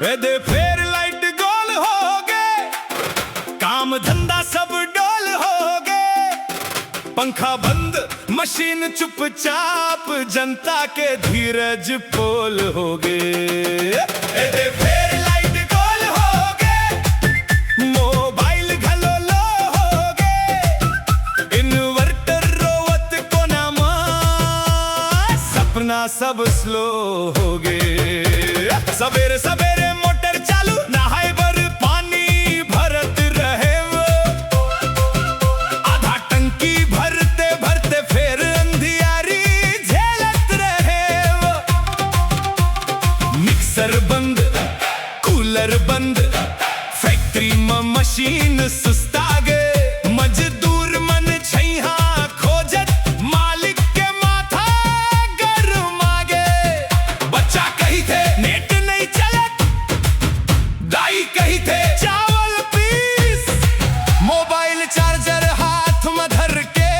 दे फेर लाइट गोल हो गए, काम धंधा सब डोल हो गए। पंखा बंद मशीन चुपचाप, जनता के धीरज पोल हो गए। दे फेर लाइट गोल हो गए, मोबाइल घलो लो हो गए। इन्वर्टर रोवत को नामा, सपना सब स्लो हो गए। सवेरे सवेरे मोटर चालू, नहाए बर पानी भरत रहे वो। आधा टंकी भरते भरते फिर अंधियारी झेलत रहे वो। मिक्सर बंद, कूलर बंद, फैक्ट्री में मशीन सुस्ता गए। मजदूर मन छैहा खोजत, मालिक के माथा गरमा गए। बच्चा कही थे नेट नहीं चलत, दाई कही थे चावल पीस। मोबाइल चार्जर हाथ में धर के,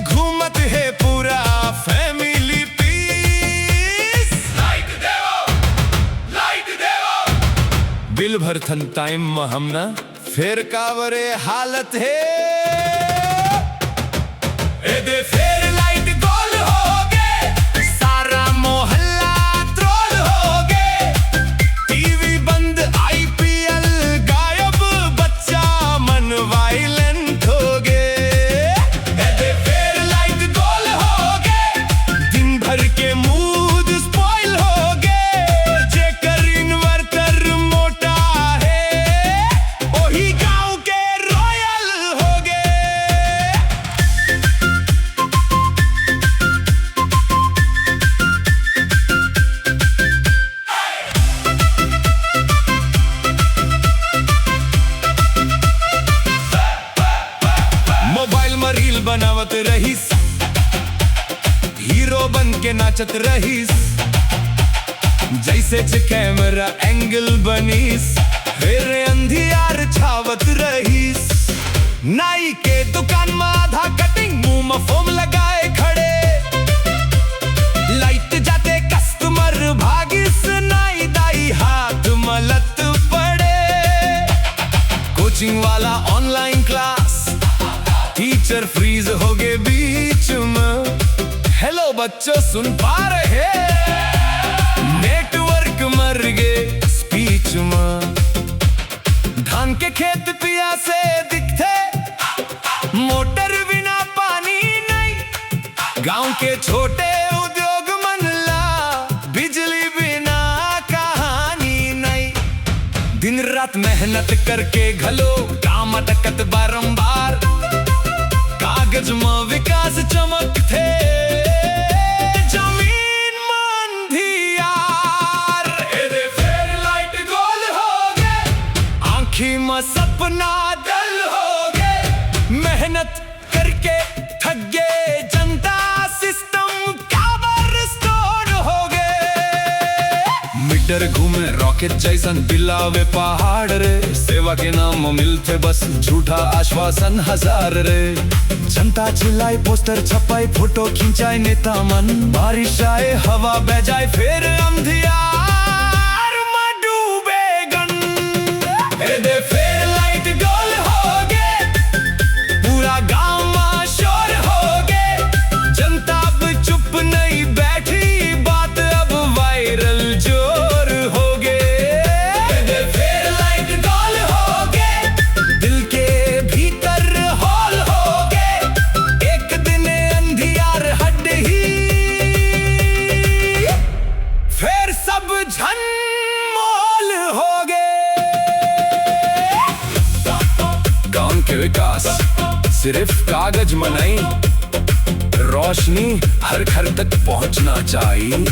घूमत है पूरा फैमिली पीस। लाइट देवो, लाइट देवो। बिल भरथन टाइम में हमना फिर कावरे हालत है। दे फिर लाइट गोल हो गए, सारा मोहल्ला ट्रोल हो गए। टीवी बंद, आईपीएल गायब, बच्चा मन वायलेंट हो गए। दे फिर लाइट गोल हो गए, दिन भर के मूड स्पॉइल हो गए। जेकर इन्वर्टर मोटा है, ओही गांव के रॉयल हो गए। मोबाइल में रील बनावत रहीस, हीरो बन के नाचत रहीस। जैसे कैमरा एंगल बनीस, फिर अंधियार छावत रहीस। नाई के दुकान में आधा कटिंग, मुंह में फोम लगाए खड़े। लाइट जाते कस्टमर भागिस, नाई दाई हाथ में लत पड़े। कोचिंग वाला ऑनलाइन क्लास, टीचर फ्रीज हो गए बीच में। हेलो बच्चों सुन पा रहे, नेटवर्क मर गए स्पीच में। धान के खेत पिया से दिखते, मोटर बिना पानी नहीं। गांव के छोटे उद्योग मनला, बिजली बिना कहानी नहीं। दिन रात मेहनत करके घलो, काम अटकत बारंबार। कागज में विकास चमक थे, जमीन में अंधियार। दे फिर लाइट गोल हो गए, आंखी में सपना डल हो गए। मेहनत करके थक गए जनता, सिस्टम काबर स्टोर हो गए। मीटर घूमे रॉकेट जैसन, बिलावे पहाड़ रे। सेवा के नाम मिलते बस झूठा आश्वासन हजार रे। जनता चिल्लाए, पोस्टर छपाई, फोटो खिंचाए नेता मन। बारिश आए, हवा बह जाए, फिर अंधियार में डूबे गन। दे फिर लाइट गोल हो गए, पूरा गांव में शोर हो गए। जनता अब चुप नहीं बैठी, बात अब वायरल जोर हो गए। दे फिर लाइट गोल हो गए, दिल के भीतर हॉल हो गए। एक दिन अंधियार हट ही, फिर सब झनमोल हो गए। गांव के विकास सिर्फ कागज में नहीं, रोशनी हर घर तक पहुंचना चाहिए।